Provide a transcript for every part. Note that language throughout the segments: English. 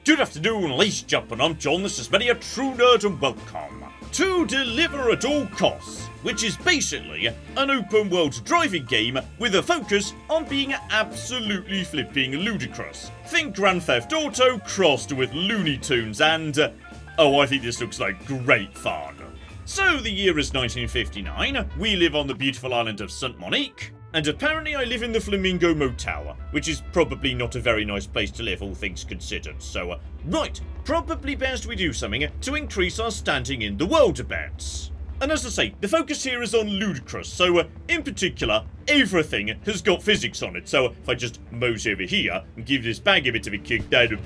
Good afternoon, ladies and gentlemen, I'm John, this is many a true nerd and welcome to Deliver at All Costs, which is basically an open world driving game with a focus on being absolutely flipping ludicrous. Think Grand Theft Auto crossed with Looney Tunes and, oh, I think this looks like great fun. So the year is 1959, we live on the beautiful island of Saint Monique, and apparently I live in the Flamingo Motel, which is probably not a very nice place to live, all things considered. So, right, probably best we do something to increase our standing in the world a bit. And as I say, the focus here is on ludicrous, so in particular, everything has got physics on it. So if I just mosey over here and give this bag a bit of a kick down.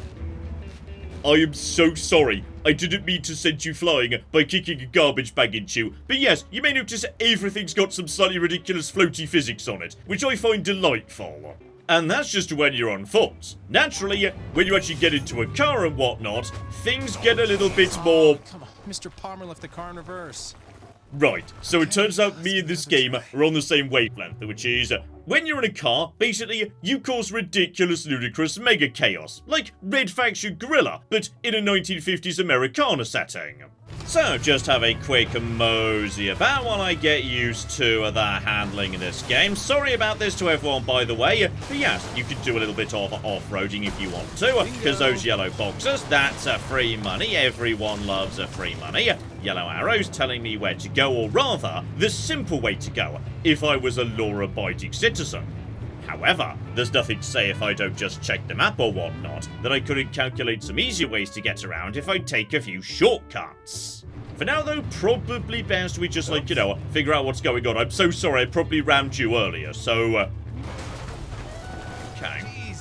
I am so sorry. I didn't mean to send you flying by kicking a garbage bag into you. But yes, you may notice everything's got some slightly ridiculous floaty physics on it, which I find delightful. And that's just when you're on foot. Naturally, when you actually get into a car and whatnot, things get a little bit more... Come on, Mr. Palmer left the car in reverse. Right, so it turns out me and this game are on the same wavelength, which is, when you're in a car, basically, you cause ridiculous, ludicrous mega chaos, like Red Faction Gorilla, but in a 1950s Americana setting. So, just have a quick mosey about while I get used to the handling in this game. Sorry about this to everyone, by the way, but yes, you can do a little bit of off-roading if you want to, because those yellow boxes, that's free money. Everyone loves free money. Yellow arrows telling me where to go, or rather, the simple way to go, if I was a law-abiding citizen. However, there's nothing to say if I don't just check the map or whatnot, that I couldn't calculate some easier ways to get around if I take a few shortcuts. For now though, probably best we just figure out what's going on. I'm so sorry, I probably rammed you earlier, so, okay.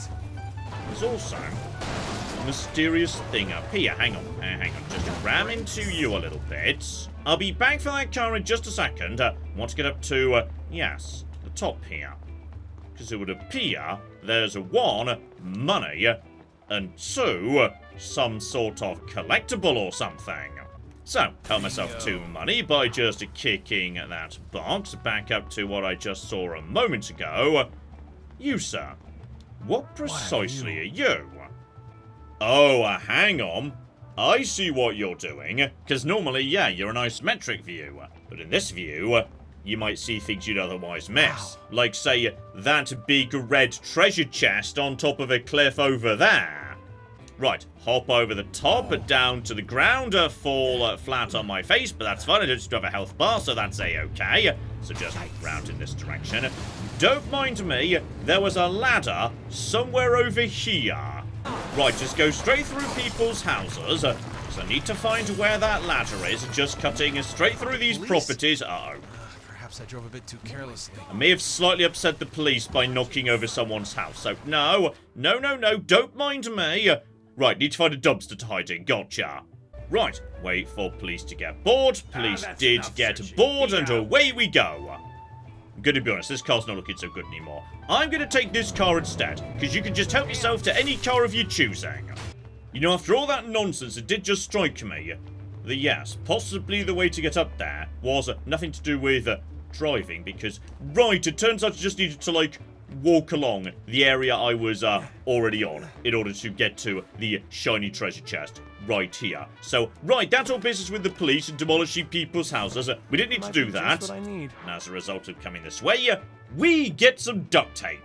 There's also a mysterious thing up here. Hang on, just ram into you a little bit. I'll be back for that car in just a second. Want to get up to, yes, the top here. Because it would appear there's 1, money, and 2, some sort of collectible or something. So, help myself to money by just kicking that box back up to what I just saw a moment ago. You, sir, what precisely are you? Oh, hang on. I see what you're doing. Because normally, yeah, you're an isometric view. But in this view, you might see things you'd otherwise miss. Like, say, that big red treasure chest on top of a cliff over there. Right, hop over the top, down to the ground, fall flat on my face, but that's fine, I don't have a health bar, so that's a-okay. So just round in this direction. Don't mind me, there was a ladder somewhere over here. Right, just go straight through people's houses, because I need to find where that ladder is, just cutting straight through these properties. Uh-oh. Perhaps I drove a bit too carelessly. I may have slightly upset the police by knocking over someone's house, so no, don't mind me. Right, need to find a dumpster to hide in, gotcha. Right, wait for police to get bored. Police did get bored, and away we go. I'm gonna be honest, this car's not looking so good anymore. I'm gonna take this car instead, because you can just help yourself to any car of your choosing. You know, after all that nonsense, it did just strike me that yes, possibly the way to get up there was nothing to do with driving, because, right, it turns out you just needed to, walk along the area I was already on in order to get to the shiny treasure chest right here. So, right, that's all business with the police and demolishing people's houses. We didn't need to do that. And as a result of coming this way, we get some duct tape.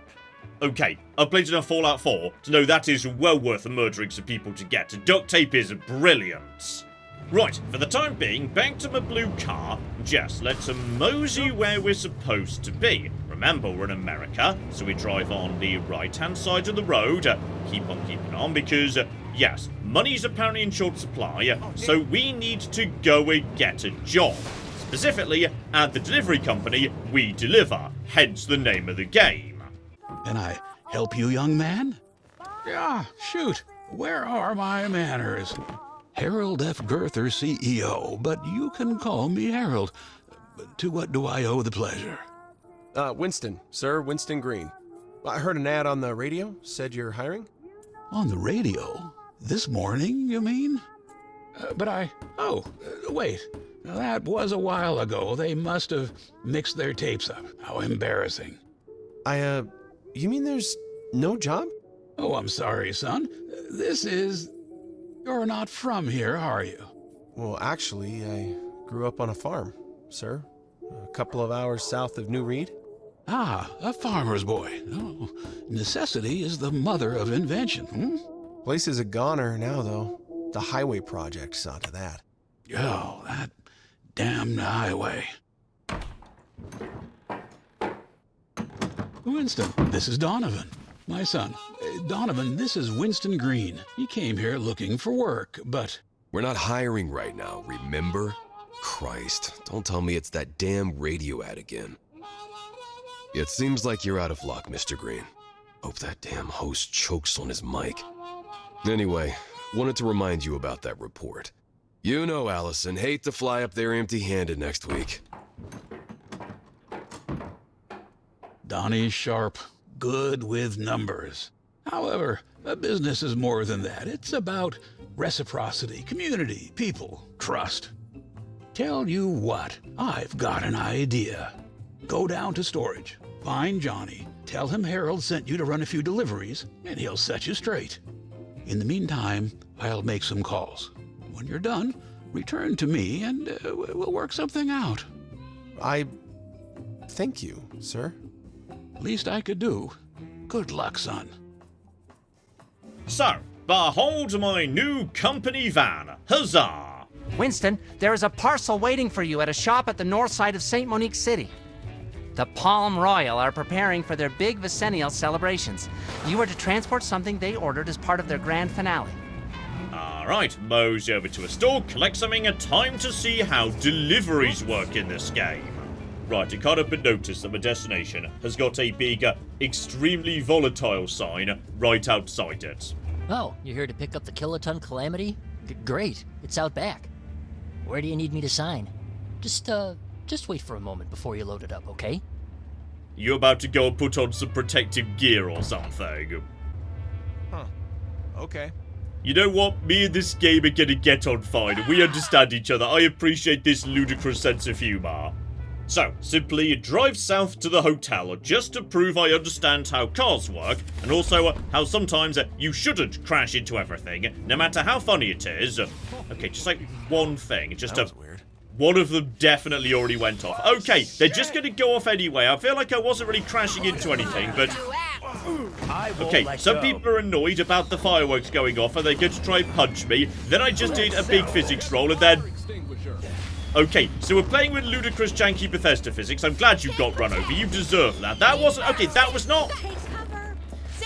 Okay, I've played enough Fallout 4 to know that is well worth murdering some people to get. Duct tape is brilliant. Right, for the time being, back to my blue car. Just let's mosey where we're supposed to be. Remember, we're in America, so we drive on the right-hand side of the road. Keep on keeping on, because, yes, money's apparently in short supply, so we need to go and get a job. Specifically, at the delivery company, we deliver, hence the name of the game. Can I help you, young man? Yeah, shoot. Where are my manners? Harold F. Girther, CEO, but you can call me Harold. To what do I owe the pleasure? Winston, sir, Winston Green. I heard an ad on the radio, said you're hiring? On the radio? This morning, you mean? Wait. That was a while ago. They must have mixed their tapes up. How embarrassing. You mean there's no job? Oh, I'm sorry, son. This is You're not from here, are you? Well, actually, I grew up on a farm, sir. A couple of hours south of New Reed. Ah, a farmer's boy. Oh, necessity is the mother of invention, hmm? Place is a goner now, though. The highway project saw to that. Oh, that damned highway. Winston, this is Donovan, my son. Donovan, this is Winston Green. He came here looking for work, but... We're not hiring right now, remember? Christ, don't tell me it's that damn radio ad again. It seems like you're out of luck, Mr. Green. Hope that damn host chokes on his mic. Anyway, wanted to remind you about that report. You know, Allison, hate to fly up there empty-handed next week. Donnie's sharp, good with numbers. However, a business is more than that. It's about reciprocity, community, people, trust. Tell you what, I've got an idea. Go down to storage, find Johnny, tell him Harold sent you to run a few deliveries, and he'll set you straight. In the meantime, I'll make some calls. When you're done, return to me and we'll work something out. I thank you, sir. Least I could do. Good luck, son. So, behold my new company van. Huzzah! Winston, there is a parcel waiting for you at a shop at the north side of St. Monique City. The Palm Royal are preparing for their big Vicennial celebrations. You are to transport something they ordered as part of their grand finale. Alright, mosey over to a store, collect something, and time to see how deliveries work in this game. Right, it can't help but notice that my destination has got a big, extremely volatile sign right outside it. Oh, you're here to pick up the kiloton Calamity? Great, it's out back. Where do you need me to sign? Just wait for a moment before you load it up, okay? You about to go and put on some protective gear or something? Huh. Okay. You know what? Me and this game are gonna get on fine. We understand each other. I appreciate this ludicrous sense of humor. So, simply drive south to the hotel just to prove I understand how cars work, and also how sometimes you shouldn't crash into everything, no matter how funny it is. Okay, just like one thing. Just That was weird. One of them definitely already went off. Okay, they're just gonna go off anyway. I feel like I wasn't really crashing into anything, but... Okay, some people are annoyed about the fireworks going off and they're going to try and punch me. Then I just did a big physics roll and then... Okay, so we're playing with ludicrous janky Bethesda physics. I'm glad you got run over. You deserve that. That wasn't... Okay, that was not...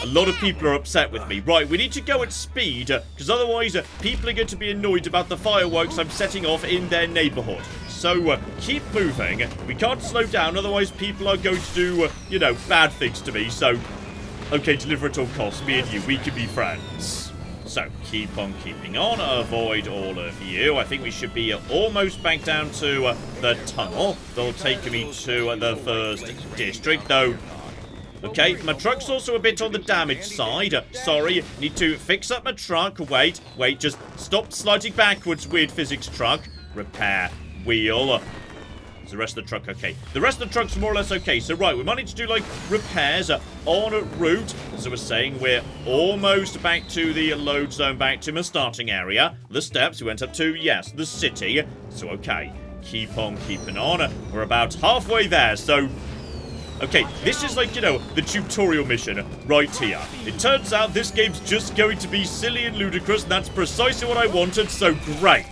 A lot of people are upset with me. Right, we need to go at speed, because otherwise people are going to be annoyed about the fireworks I'm setting off in their neighborhood. So, keep moving. We can't slow down, otherwise people are going to do, you know, bad things to me. So, okay, deliver at all costs. Me and you, we can be friends. So, keep on keeping on. Avoid all of you. I think we should be almost back down to the tunnel. That'll take me to the first district, though. Okay, my truck's also a bit on the damaged side. Sorry, need to fix up my truck. Wait, just stop sliding backwards, weird physics truck. Repair wheel. Is the rest of the truck okay? The rest of the truck's more or less okay. So, right, we might need to do, like, repairs en route. As I was saying, we're almost back to the load zone, back to my starting area. The steps we went up to, yes, the city. So, okay, keep on keeping on. We're about halfway there, so... Okay, this is like, you know, the tutorial mission right here. It turns out this game's just going to be silly and ludicrous, and that's precisely what I wanted, so great.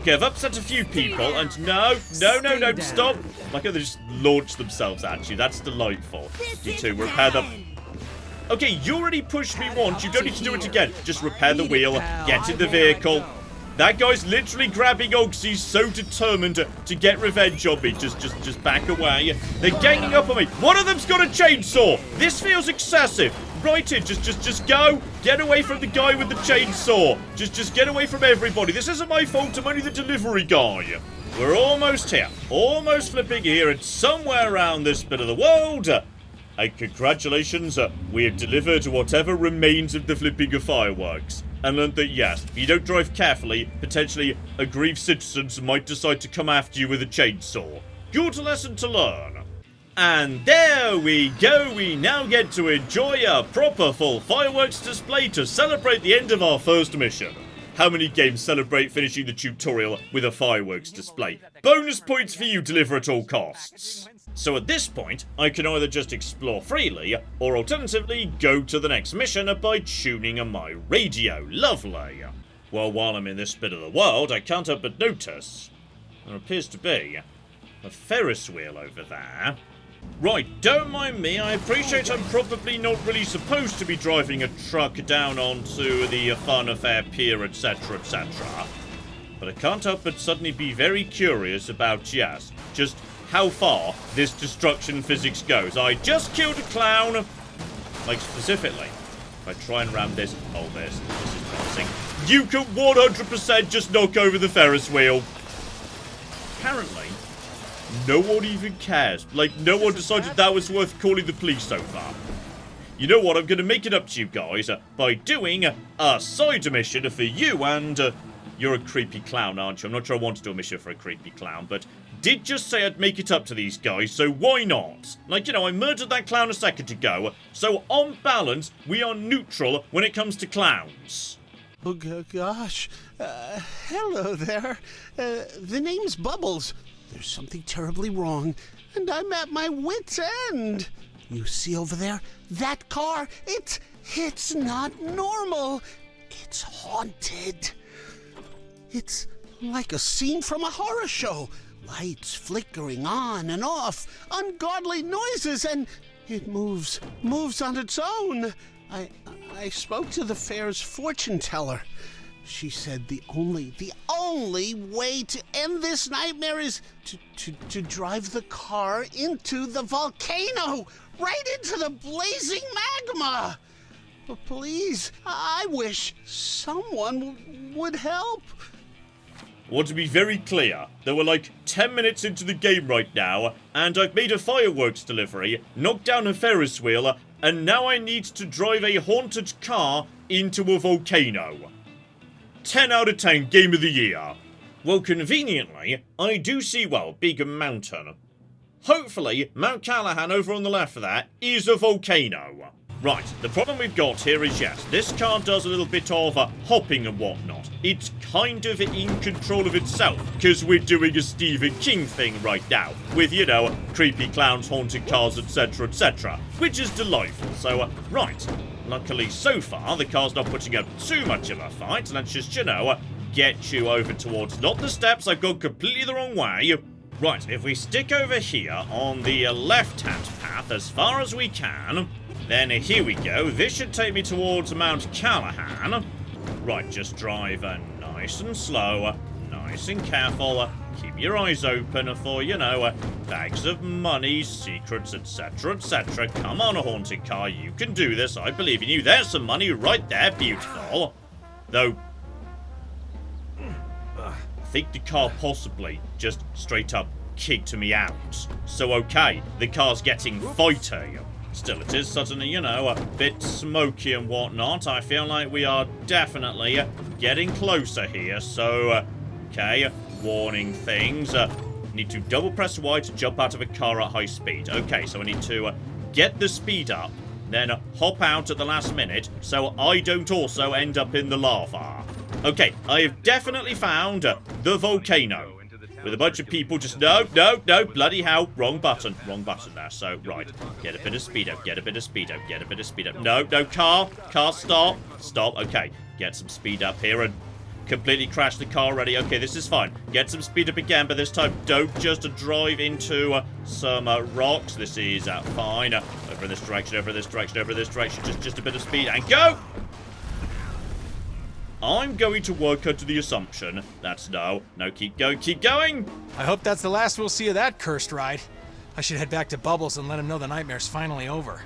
Okay, I've upset a few people, and no, stop. Like how they just launch themselves at you. That's delightful. You two, repair the... Okay, you already pushed me once. You don't need to do it again. Just repair the wheel, get in the vehicle. That guy's literally grabbing Oaks. He's so determined to get revenge on me. Just back away. They're ganging up on me. One of them's got a chainsaw. This feels excessive. Right in. Just go. Get away from the guy with the chainsaw. Just get away from everybody. This isn't my fault. I'm only the delivery guy. We're almost here. Almost flipping here. And somewhere around this bit of the world... And congratulations, we have delivered whatever remains of the flipping of fireworks. And learned that, yes, if you don't drive carefully, potentially aggrieved citizens might decide to come after you with a chainsaw. Good lesson to learn. And there we go, we now get to enjoy a proper full fireworks display to celebrate the end of our first mission. How many games celebrate finishing the tutorial with a fireworks display? Bonus points for you, deliver at all costs. So at this point, I can either just explore freely, or alternatively go to the next mission by tuning on my radio. Lovely. Well, while I'm in this bit of the world, I can't help but notice there appears to be a Ferris wheel over there. Right, don't mind me, I appreciate I'm probably not really supposed to be driving a truck down onto the Fanfare pier, etc, etc. But I can't help but suddenly be very curious about, yes, just how far this destruction physics goes. I just killed a clown. Like, specifically, if I try and ram this... Oh, this is promising. You can 100% just knock over the Ferris wheel. Apparently, no one even cares. Like, no one decided that was worth calling the police so far. You know what? I'm going to make it up to you guys by doing a side mission for you. And you're a creepy clown, aren't you? I'm not sure I want to do a mission for a creepy clown, but did just say I'd make it up to these guys, so why not? Like, you know, I murdered that clown a second ago, so on balance, we are neutral when it comes to clowns. Oh, gosh. Hello there. The name's Bubbles. There's something terribly wrong, and I'm at my wit's end. You see over there? That car? It's not normal. It's haunted. It's like a scene from a horror show. Lights flickering on and off, ungodly noises, and it moves on its own. I spoke to the fair's fortune teller. She said the only way to end this nightmare is to drive the car into the volcano, right into the blazing magma. But please, I wish someone would help. I want to be very clear, that we're like 10 minutes into the game right now, and I've made a fireworks delivery, knocked down a Ferris wheel, and now I need to drive a haunted car into a volcano. 10 out of 10, game of the year. Well, conveniently, I do see, well, big mountain. Hopefully, Mount Callahan over on the left there is a volcano. Right, the problem we've got here is, yes, this car does a little bit of hopping and whatnot. It's kind of in control of itself, because we're doing a Stephen King thing right now, with, you know, creepy clowns, haunted cars, etc, etc, which is delightful. So, right, luckily so far, the car's not putting up too much of a fight. Let's just, you know, get you over towards, not the steps, I've gone completely the wrong way. Right, if we stick over here on the left-hand path as far as we can, then here we go. This should take me towards Mount Callahan. Right, just drive nice and slow, nice and careful. Keep your eyes open for, you know, bags of money, secrets, etc, etc. Come on, a haunted car, you can do this. I believe in you. There's some money right there. Beautiful. Though, I think the car possibly just straight up kicked me out. So, okay, the car's getting fighty. Still, it is suddenly, you know, a bit smoky and whatnot. I feel like we are definitely getting closer here. So, okay, warning things. Need to double press Y to jump out of a car at high speed. Okay, so I need to get the speed up, then hop out at the last minute so I don't also end up in the lava. Okay, I have definitely found the volcano. With a bunch of people just, no, bloody hell, wrong button there. So, right, get a bit of speed up, get a bit of speed up, get a bit of speed up. No, car, stop, okay, get some speed up here and completely crash the car already. Okay, this is fine. Get some speed up again, but this time don't just drive into some rocks. This is fine. Over in this direction, over this direction, over this direction. Just a bit of speed and go! I'm going to work under the assumption that's no, keep going. I hope that's the last we'll see of that cursed ride. I should head back to Bubbles and let him know the nightmare's finally over.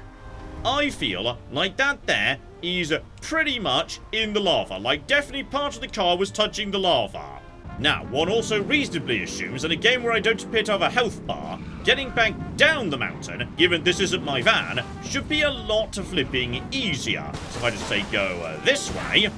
I feel like that there is pretty much in the lava. Like, definitely part of the car was touching the lava. Now, one also reasonably assumes in a game where I don't appear to have a health bar, getting back down the mountain, given this isn't my van, should be a lot flipping easier. So if I just say go this way...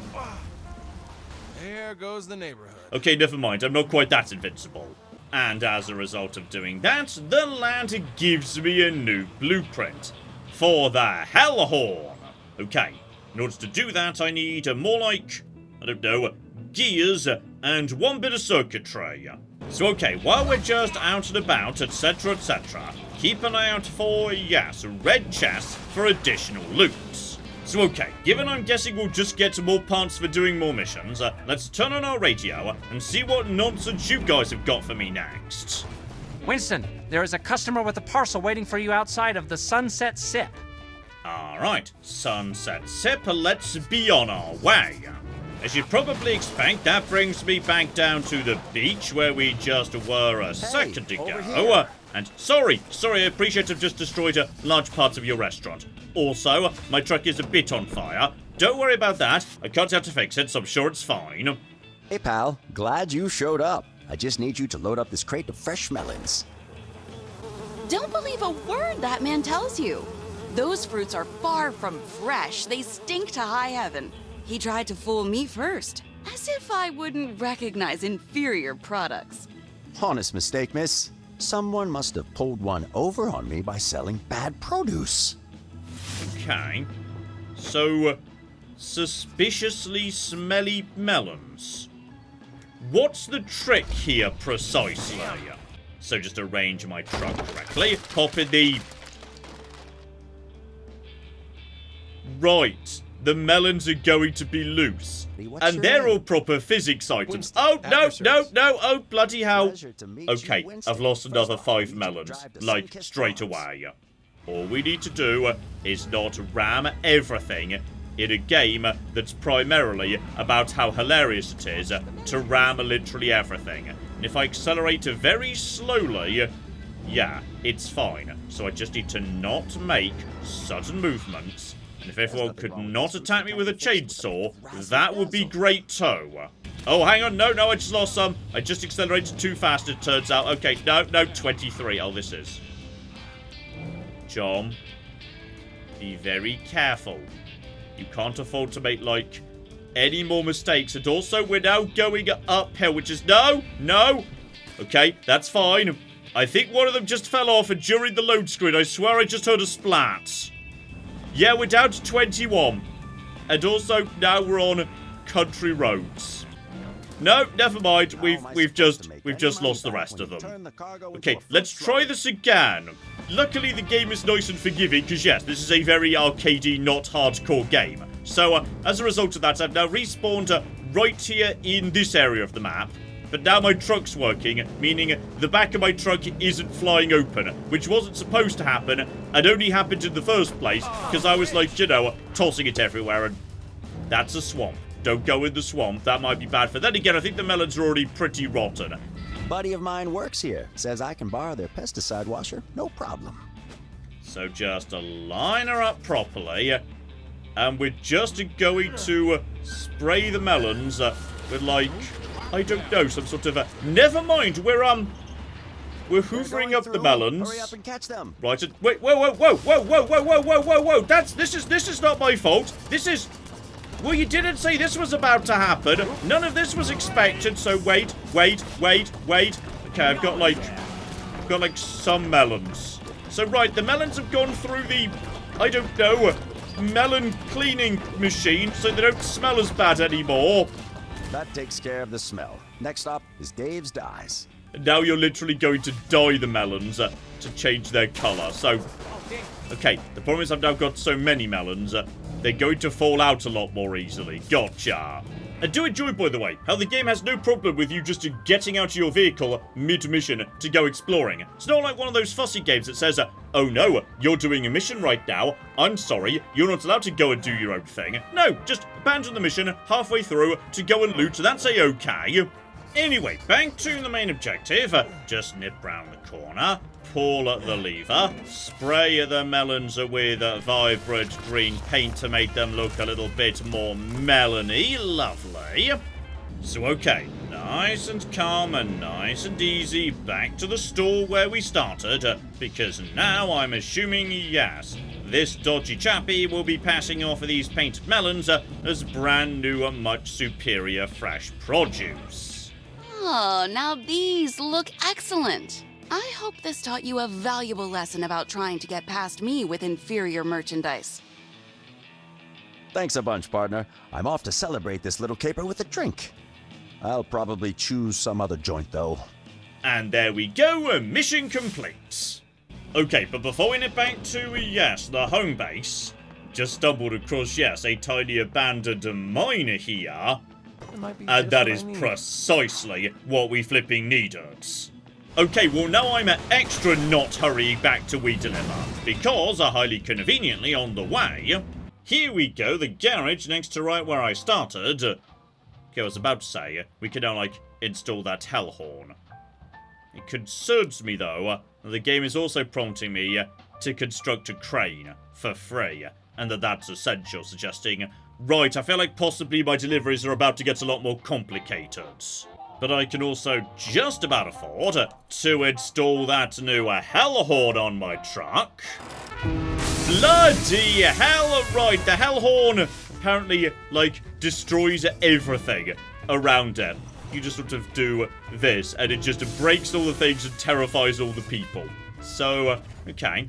There goes the neighborhood. Okay, never mind. I'm not quite that invincible. And as a result of doing that, the lad gives me a new blueprint for the Hellhorn. Okay, in order to do that, I need more like, I don't know, gears, and one bit of circuitry. So okay, while we're just out and about, etc, etc, keep an eye out for, yes, red chests for additional loot. So okay, given I'm guessing we'll just get some more parts for doing more missions, let's turn on our radio and see what nonsense you guys have got for me next. Winston, there is a customer with a parcel waiting for you outside of the Sunset Sip. Alright, Sunset Sip, let's be on our way. As you'd probably expect, that brings me back down to the beach where we just were a second ago. And sorry, I appreciate I've just destroyed large parts of your restaurant. Also, my truck is a bit on fire. Don't worry about that. I can't have to fix it, so I'm sure it's fine. Hey pal, glad you showed up. I just need you to load up this crate of fresh melons. Don't believe a word that man tells you. Those fruits are far from fresh. They stink to high heaven. He tried to fool me first, as if I wouldn't recognize inferior products. Honest mistake, miss. Someone must have pulled one over on me by selling bad produce. Okay. So, suspiciously smelly melons. What's the trick here precisely? So just arrange my truck correctly. Pop in the... Right. The melons are going to be loose. And they're all proper physics items. Oh, no. Oh, bloody hell. Okay, I've lost another 5 melons. Like, straight away. All we need to do is not ram everything in a game that's primarily about how hilarious it is to ram literally everything. And if I accelerate very slowly, yeah, it's fine. So I just need to not make sudden movements. And if everyone could not attack me with a chainsaw, that would be great too. Oh, hang on, no, I just lost some. I just accelerated too fast, it turns out. Okay, no, 23. Oh, this is. John, be very careful. You can't afford to make, like, any more mistakes. And also, we're now going uphill, which is... No! Okay, that's fine. I think one of them just fell off, and during the load screen, I swear I just heard a splat. Yeah, we're down to 21. And also, now we're on country roads. No, never mind. We've just lost the rest of them. Okay, let's try this again. Luckily, the game is nice and forgiving, because yes, this is a very arcadey, not hardcore game. So, as a result of that, I've now respawned right here in this area of the map. But now my truck's working, meaning the back of my truck isn't flying open, which wasn't supposed to happen, and only happened in the first place, because I was like, you know, tossing it everywhere, and that's a swamp. Don't go in the swamp, that might be bad for... Then again, I think the melons are already pretty rotten. Buddy of mine works here. Says I can borrow their pesticide washer, no problem. So just line her up properly, and we're just going to spray the melons with, like... I don't know, some sort of never mind, we're hoovering up the melons. Hurry up and catch them. Right, wait, whoa, this is not my fault. This is... Well, you didn't say this was about to happen. None of this was expected, so wait. Okay, I've got like some melons. So right, the melons have gone through the, I don't know, melon cleaning machine, so they don't smell as bad anymore. That takes care of the smell. Next up is Dave's dyes. And now you're literally going to dye the melons to change their colour. So, okay, the problem is I've now got so many melons, they're going to fall out a lot more easily. Gotcha. And do enjoy, by the way, how the game has no problem with you just getting out of your vehicle mid-mission to go exploring. It's not like one of those fussy games that says, oh no, you're doing a mission right now. I'm sorry, you're not allowed to go and do your own thing. No, just abandon the mission halfway through to go and loot. That's a-okay. Anyway, back to the main objective. Just nip round the corner, pull the lever, spray the melons with vibrant green paint to make them look a little bit more melony. Lovely. So, okay, nice and calm and nice and easy, back to the store where we started, because now I'm assuming, yes, this dodgy chappie will be passing off these painted melons as brand new and much superior fresh produce. Oh, now these look excellent. I hope this taught you a valuable lesson about trying to get past me with inferior merchandise. Thanks a bunch, partner. I'm off to celebrate this little caper with a drink. I'll probably choose some other joint, though. And there we go, mission complete. Okay, but before we nip back to, yes, the home base, just stumbled across, yes, a tiny abandoned mine here. And that is precisely what we flipping needed. Okay, well now I'm extra not hurrying back to We Deliver, because, highly conveniently on the way, here we go, the garage next to right where I started. Okay, I was about to say, we can now, like, install that hell horn. It concerns me, though, the game is also prompting me to construct a crane for free, and that's essential, suggesting, right, I feel like possibly my deliveries are about to get a lot more complicated. But I can also just about afford to install that new hell horn on my truck. Bloody hell, right, the hell horn apparently, like, destroys everything around it. You just sort of do this, and it just breaks all the things and terrifies all the people. So, okay.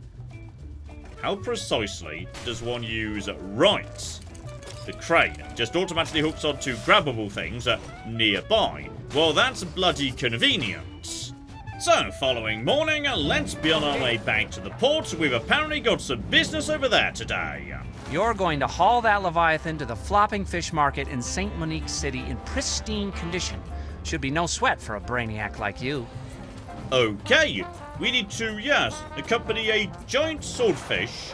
How precisely does one use right? The crane just automatically hooks onto grabbable things nearby. Well, that's bloody convenient. So, following morning, let's be on our way back to the port. We've apparently got some business over there today. You're going to haul that Leviathan to the flopping fish market in St. Monique City in pristine condition. Should be no sweat for a brainiac like you. Okay, we need to, yes, accompany a giant swordfish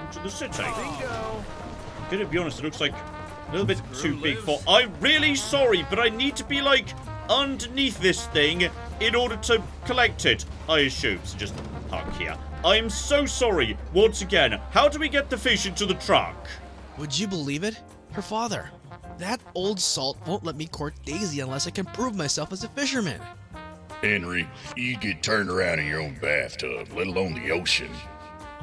into the city. I'm gonna be honest, it looks like a little bit too big for... I'm really sorry, but I need to be, like, underneath this thing in order to collect it, I assume. So just park here. I'm so sorry, once again. How do we get the fish into the truck? Would you believe it? Her father. That old salt won't let me court Daisy unless I can prove myself as a fisherman. Henry, you get turned around in your own bathtub, let alone the ocean.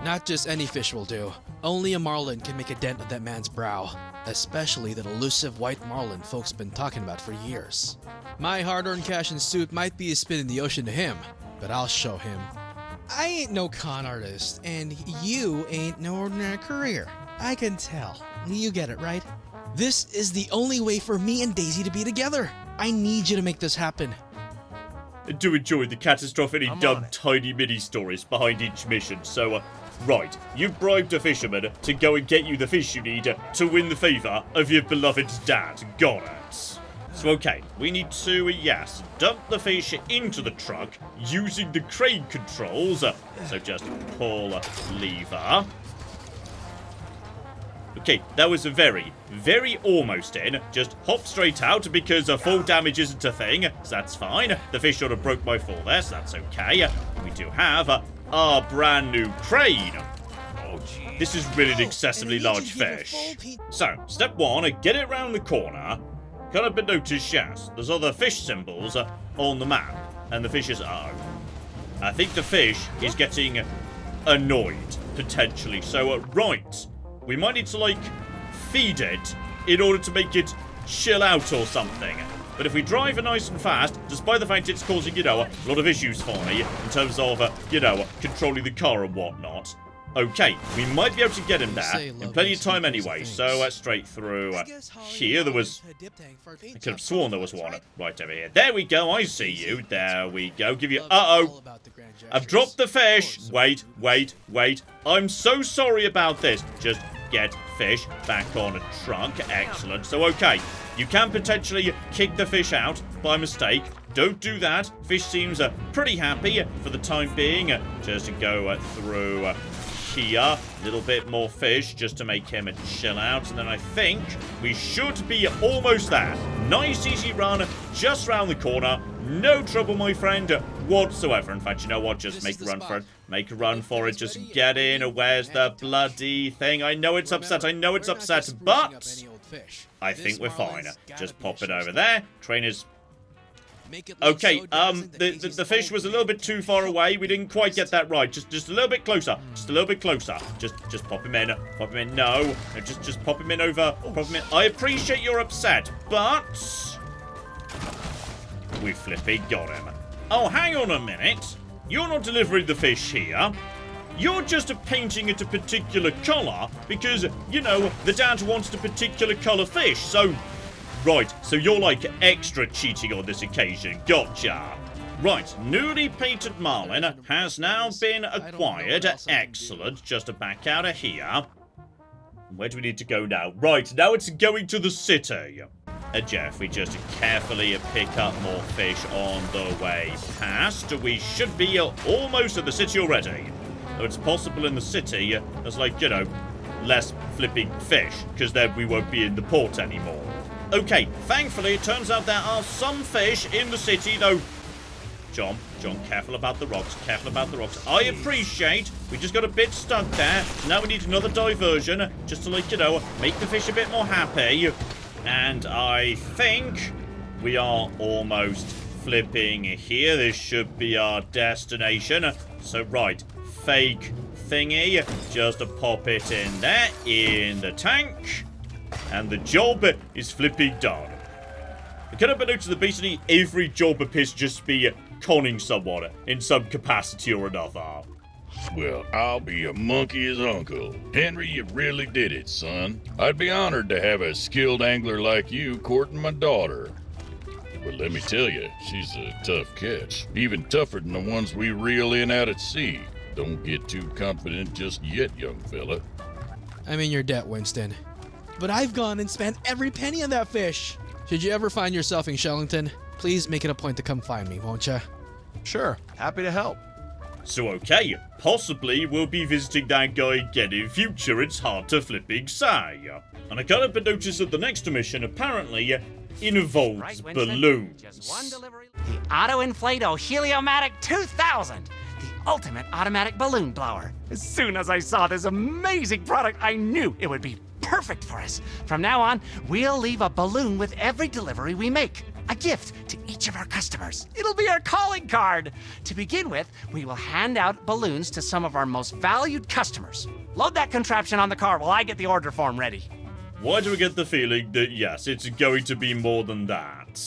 Not just any fish will do. Only a marlin can make a dent on that man's brow. Especially that elusive white marlin folks been talking about for years. My hard-earned cash and suit might be a spin in the ocean to him, but I'll show him. I ain't no con artist, and you ain't no ordinary courier. I can tell. You get it, right? This is the only way for me and Daisy to be together. I need you to make this happen. I do enjoy the catastrophically dumb tiny mini stories behind each mission, so, right, you've bribed a fisherman to go and get you the fish you need to win the favour of your beloved dad. Got it. So, okay, we need to, yes, dump the fish into the truck using the crane controls. So just pull lever. Okay, that was a very, very almost in. Just hop straight out because full damage isn't a thing, so that's fine. The fish sort of broke my fall there, so that's okay. We do have our brand new crane. Oh, this is really an excessively large fish. So, step one, get it round the corner. Kind of been noticed, yes, there's other fish symbols on the map, and the fish is, I think the fish is getting annoyed, potentially. So, right. We might need to, like, feed it in order to make it chill out or something. But if we drive it nice and fast, despite the fact it's causing, you know, a lot of issues for me in terms of, you know, controlling the car and whatnot. Okay, we might be able to get him there in plenty of time anyway. So, straight through here, there was... I could have sworn there was one right over here. There we go, I see you. There we go. Give you... Uh-oh. I've dropped the fish. Wait, wait, wait. I'm so sorry about this. Just get fish back on a truck. Excellent. So, okay, you can potentially kick the fish out by mistake. Don't do that. Fish seems pretty happy for the time being. Just to go through here. A little bit more fish just to make him chill out. And then I think we should be almost there. Nice, easy run just round the corner. No trouble, my friend, whatsoever. In fact, you know what? Just make a run for it. Make a run for it. Just get in. Where's the bloody thing? I know it's upset. I know it's upset, but I think we're fine. Just pop it over there. Train is... Okay, the fish was a little bit too far away. We didn't quite get that right. Just a little bit closer. Just a little bit closer. Just pop him in. Pop him in. No. Just pop him in over. Pop him in. I appreciate you're upset, but... we flipping got him. Oh, hang on a minute. You're not delivering the fish here. You're just painting it a particular colour because, you know, the dad wants a particular colour fish. So, Right, so you're like extra cheating on this occasion. Gotcha. Right, newly painted marlin has now been acquired. Excellent. Just to back out of here. Where do we need to go now? Right, now it's going to the city. Jeff, we just carefully pick up more fish on the way past. We should be almost at the city already. Though it's possible in the city, there's like, you know, less flipping fish, because then we won't be in the port anymore. Okay, thankfully, it turns out there are some fish in the city, though. John, careful about the rocks, I appreciate we just got a bit stuck there. Now we need another diversion, just to, like, you know, make the fish a bit more happy. And I think we are almost flipping here. This should be our destination. So, right, fake thingy. Just to pop it in there, in the tank. And the job is flipping done. I cannot be noticed that basically every job appears to just be conning someone in some capacity or another. Well, I'll be your monkey's uncle. Henry, you really did it, son. I'd be honored to have a skilled angler like you courting my daughter. But let me tell you, she's a tough catch. Even tougher than the ones we reel in out at sea. Don't get too confident just yet, young fella. I'm in your debt, Winston. But I've gone and spent every penny on that fish. Should you ever find yourself in Shellington, please make it a point to come find me, won't ya? Sure, happy to help. So okay, possibly we'll be visiting that guy again in future, it's hard to flipping say. And I can't but notice that the next mission apparently involves balloons. Just one delivery. The Auto Inflato Heliomatic 2000, the ultimate automatic balloon blower. As soon as I saw this amazing product, I knew it would be perfect for us. From now on, we'll leave a balloon with every delivery we make. A gift to each of our customers. It'll be our calling card. To begin with, we will hand out balloons to some of our most valued customers. Load that contraption on the car while I get the order form ready. Why do we get the feeling that, yes, it's going to be more than that?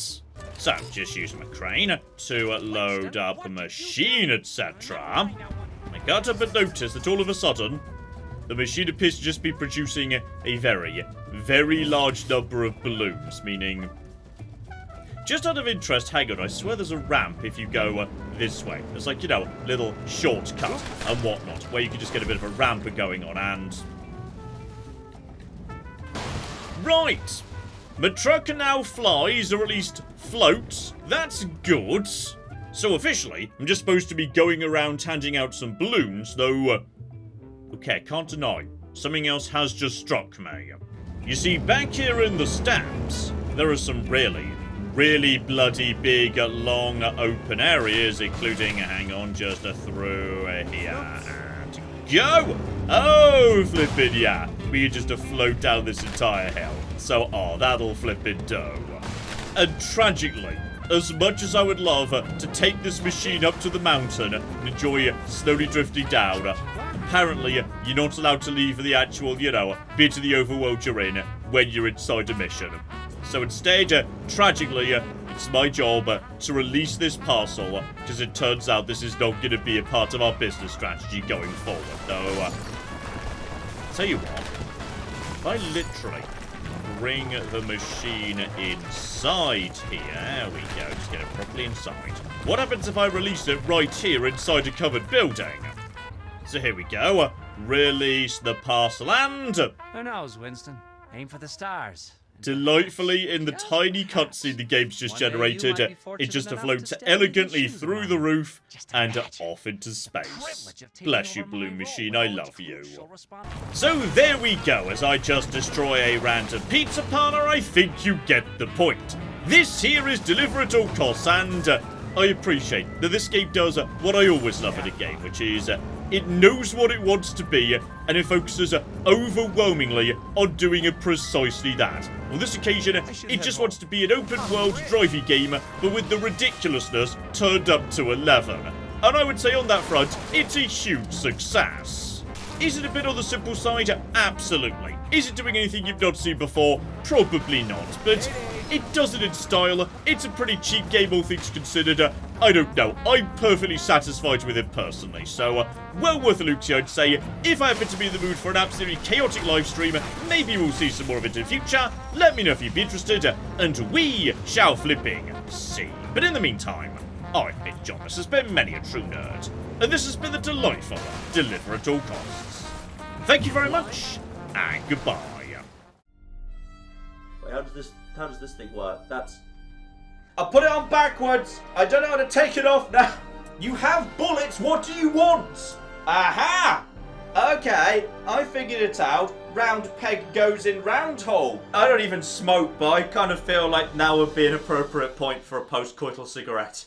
So, just use my crane to load up a machine, etc. I can't but notice that all of a sudden, the machine appears to just be producing a very, very large number of balloons, meaning... Just out of interest, hang on, I swear there's a ramp if you go this way. There's like, you know, little shortcut and whatnot, where you can just get a bit of a ramp going on, and... Right! My truck now flies, or at least floats. That's good. So officially, I'm just supposed to be going around handing out some balloons, though... Okay, can't deny, something else has just struck me. You see, back here in the stands, there are some really bloody big, long, open areas, including, hang on, just through here and go! Oh, flippin' yeah, we can just float down this entire hill. So, that'll flippin' do. And tragically, as much as I would love to take this machine up to the mountain and enjoy slowly drifting down, apparently you're not allowed to leave the actual, you know, bit of the overworld you're in when you're inside a mission. So instead, tragically, it's my job to release this parcel, because it turns out this is not going to be a part of our business strategy going forward. Though, tell you what, if I literally bring the machine inside here, there we go, just get it properly inside. What happens if I release it right here inside a covered building? So here we go, release the parcel and... Who knows, Winston? Aim for the stars. Delightfully, in the tiny cutscene the game's just generated, it just floats elegantly through the roof and off into space. Bless you, Balloon Machine, I love you. So there we go, as I just destroy a random pizza parlor, I think you get the point. This here is Deliver at All Costs, and I appreciate that this game does what I always love in a game, which is it knows what it wants to be, and it focuses overwhelmingly on doing precisely that. On this occasion, it just wants to be an open-world driving game, but with the ridiculousness turned up to 11. And I would say on that front, it's a huge success. Is it a bit on the simple side? Absolutely. Is it doing anything you've not seen before? Probably not, but it does it in style. It's a pretty cheap game, all things considered. I don't know. I'm perfectly satisfied with it personally, so well worth a look, I'd say. If I happen to be in the mood for an absolutely chaotic live stream, maybe we'll see some more of it in the future. Let me know if you'd be interested, and we shall flipping see. But in the meantime, I've been John. This has been Many a True Nerd, and this has been the delightful Deliver at All Costs. Thank you very much, and goodbye. Wait, how does this thing work? I put it on backwards. I don't know how to take it off now. You have bullets. What do you want? Aha! Okay, I figured it out. Round peg goes in round hole. I don't even smoke, but I kind of feel like now would be an appropriate point for a post-coital cigarette.